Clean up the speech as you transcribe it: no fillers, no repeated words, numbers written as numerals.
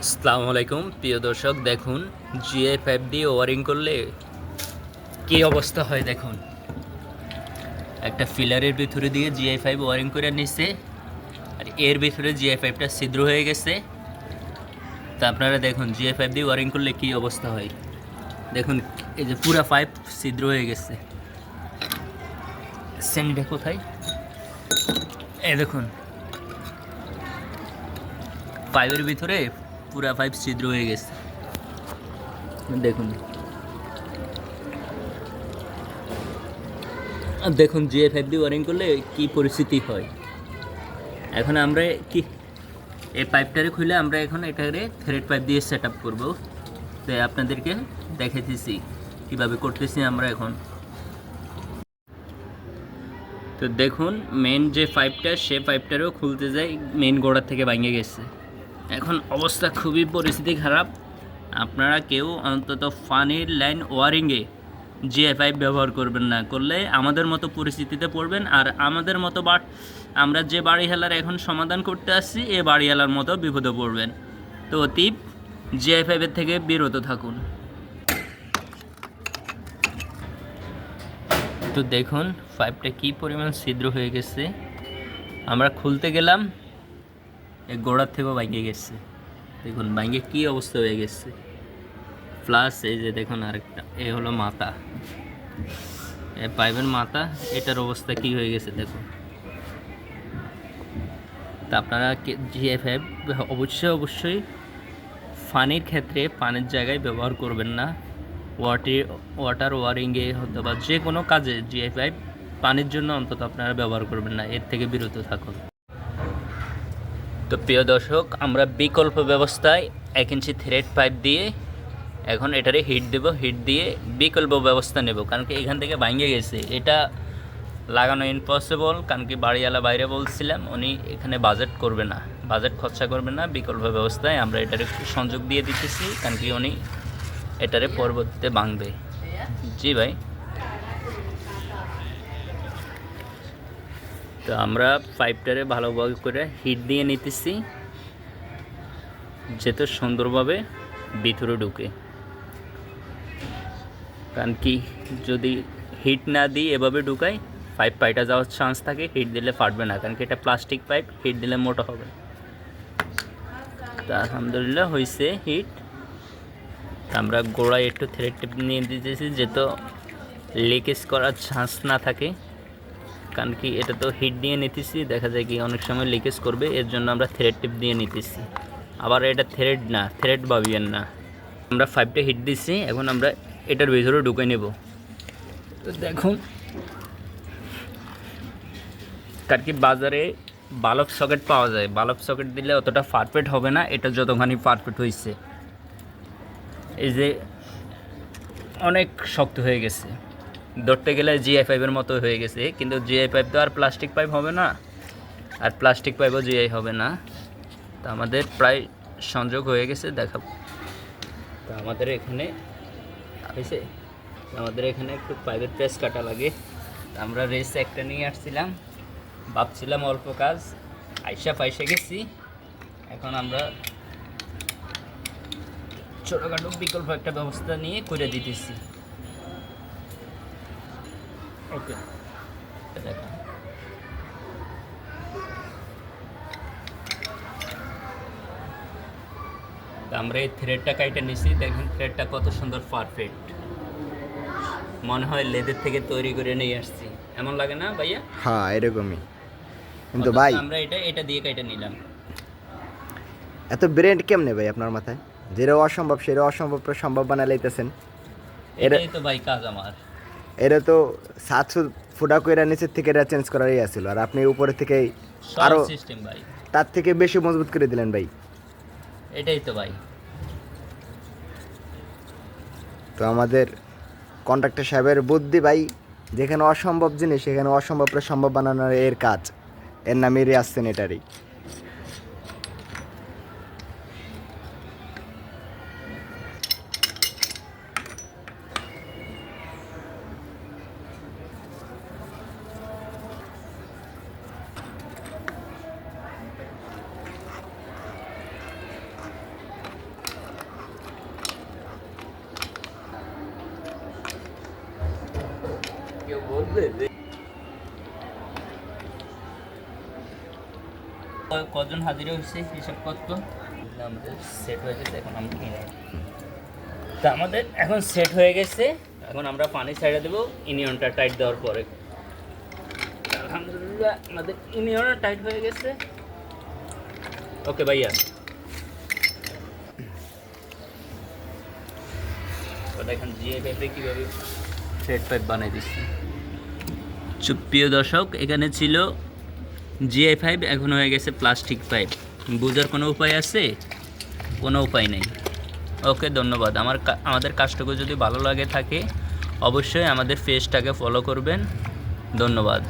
আসসালামু আলাইকুম প্রিয় দর্শক, দেখুন GI5 দিয়ে ওয়ারিং করলে কী অবস্থা হয়। দেখুন, একটা ফিলারের ভিতরে দিয়ে GI5 ওয়ারিং করে নিচ্ছে, আর এর ভিতরে GI5টা ছিদ্র হয়ে গেছে। তা আপনারা দেখুন GI5 দিয়ে ওয়ারিং করলে কী অবস্থা হয়। দেখুন, এই যে পুরা পাইপ ছিদ্র হয়ে গেছে। সেন্ডে কোথায়? এই দেখুন, পাইপের ভিতরে পুরা পাইপ ছিদ্র হয়ে গেছে। দেখুন দেখুন GI5 দিয়ে ওয়ারিং করলে কি পরিস্থিতি হয়। এখন আমরা কি এই পাইপটারে খুলে আমরা এখন এটারে থ্রেড পাইপ দিয়ে সেট আপ করবো। তো আপনাদেরকে দেখাইতেছি কীভাবে করতেছি আমরা এখন। তো দেখুন, মেন যে পাইপটা সে পাইপটারও খুলতে যাই, মেন গোড়া থেকে ভেঙে গেছে। এখন অবস্থা খুবই পরিস্থিতি খারাপ। আপনারা কেউ অন্তত পানির লাইন ওয়ারিংয়ে GI5 ব্যবহার করবেন না, করলে আমাদের মতো পরিস্থিতিতে পড়বেন। আর আমাদের মতো আমরা যে বাড়িওয়ালার এখন সমাধান করতে আসছি, এ বাড়িওয়ালার মতো বিপদে পড়বেন। তো অতীব GI5 থেকে বিরত থাকুন। তো দেখুন পাইপটা কী পরিমাণ ছিদ্র হয়ে গেছে। আমরা খুলতে গেলাম, এই গোড়ার থেকেও ভেঙে গেছে। দেখুন ভেঙে কী অবস্থা হয়ে গেছে। প্লাস এই যে দেখুন আরেকটা, এ হলো মাথা, এই পাইপের মাথা, এটার অবস্থা কী হয়ে গেছে দেখুন। তা আপনারা GI5 অবশ্যই পানির ক্ষেত্রে পানির জায়গায় ব্যবহার করবেন না। ওয়াটার ওয়ারিংয়ে হতে বা যে কোনো কাজে GI5 পানির জন্য অন্তত আপনারা ব্যবহার করবেন না, এর থেকে বিরত থাকুন। তো প্রিয় দর্শক, আমরা বিকল্প ব্যবস্থায় 1 ইঞ্চি থ্রেড পাইপ দিয়ে এখন এটারে হিট দেব। হিট দিয়ে বিকল্প ব্যবস্থা নেব, কারণ কি এখান থেকে ভাঙে গেছে, এটা লাগানো ইম্পসিবল। কারণ কি বাড়িওয়ালা বাইরে বলছিলাম, উনি এখানে বাজেট খরচা করবে না। বিকল্প ব্যবস্থায় আমরা এটারে একটু সংযোগ দিয়ে দিতেছি, কারণ কি উনি এটারে পরবর্তীতে ভাঙবে। জি ভাই। তো আমরা পাইপটারে ভালোভাবে করে হিট দিয়ে নিতেছি, যাতে সুন্দরভাবে ভিতরে ঢুকে। কারণ কি যদি হিট না দিই এভাবে ঢুকাই, পাইপ পাইটা যাওয়ার চান্স থাকে। হিট দিলে ফাটবে না, কারণ কি এটা প্লাস্টিক পাইপ, হিট দিলে মোটা হবে। তা আলহামদুলিল্লাহ হয়েছে হিট। আমরা গোড়ায় একটু থ্রেড টিপ নিয়ে দিতেছি, যেহেতু লিকেজ করার চান্স না থাকে। কারণ কি এটা তো হিট দিয়ে নিতেছি, দেখা যায় কি অনেক সময় লিকেজ করবে, এর জন্য আমরা থ্রেড টিপ দিয়ে নিতেছি। আবার এটা থ্রেড না, থ্রেড ভাবিয়েন না। আমরা পাইপটা হিট দিচ্ছি, এখন আমরা এটার ভিতরে ঢুকে নেব। তো দেখুন, কারণ কি বাজারে বাল্ব সকেট পাওয়া যায়, বাল্ব সকেট দিলে অতটা পারফেক্ট হবে না, এটা যতখানি পারফেক্ট হয়েছে। এই যে অনেক শক্ত হয়ে গেছে, ধরতে গেলে GI5 মতো হয়ে গেছে। কিন্তু GI5 তো আর প্লাস্টিক পাইপ হবে না, আর প্লাস্টিক পাইপও GI হবে না। তো আমাদের প্রায় সংযোগ হয়ে গেছে, দেখাবো। তো আমাদের এখানে হয়েছে, আমাদের এখানে একটু পাইপের প্রেস কাটা লাগে। আমরা রেস একটা নিয়ে আসছিলাম, ভাবছিলাম অল্প কাজ, পয়সা গেছি। এখন আমরা ছোটোখাটো বিকল্প একটা ব্যবস্থা নিয়ে করে দিতেছি। ওকে, দেখো আমরা এই থ্রেডটা কাইটা নিছি। দেখেন থ্রেডটা কত সুন্দর পারফেক্ট, মনে হয় লেদের থেকে তৈরি করে নিয়ে আসছি, এমন লাগে না ভাইয়া? হ্যাঁ, এরকমই। কিন্তু ভাই, আমরা এটা দিয়ে কাইটা নিলাম। এত ব্রেন্ড কেমনে ভাই আপনার মাথায়? যেটা অসম্ভব সেটা অসম্ভবটা সম্ভব বানায় লাইতেছেন। এটাই তো ভাই কাজ আমার। এটা তো 700 ফুটা কইরা নিচের থেকে এটা চেঞ্জ করারই আছিল, আর আপনি উপরে থেকে আরো সিস্টেম ভাই, তার থেকে বেশি মজবুত করে দিলেন ভাই। এটাই তো ভাই। তো আমাদের কন্ট্রাক্টর সাহেবের বুদ্ধি ভাই, যেখানে অসম্ভব জিনিস সেখানে অসম্ভবটা সম্ভব বানানোর এর কাজ, এর নামেরই আসছেন এটারই। কজন হাজির হয়েছে হিসাব কত আমাদের সেট হয়ে গেছে, এখন আমরা কিনে তা আমাদের এখন সেট হয়ে গেছে। এখন আমরা পানি ছেড়ে দেবো ইউনিয়নটা টাইট দেওয়ার পরে। আলহামদুলিল্লাহ আমাদের ইউনিয়নটা টাইট হয়ে গেছে। ওকে ভাইয়া, এখন জিএফএফে কীভাবে থ্রেড পাইপ বানিয়ে দিচ্ছি। প্রিয় দর্শক, এখানে ছিল জিআই পাইপ, এখন হয়ে গেছে প্লাস্টিক পাইপ। বোঝার কোনো উপায় আছে? কোনো উপায় নেই। ওকে, ধন্যবাদ। আমাদের কাজটুকু যদি ভালো লাগে থাকে অবশ্যই আমাদের পেজটাকে ফলো করবেন। ধন্যবাদ।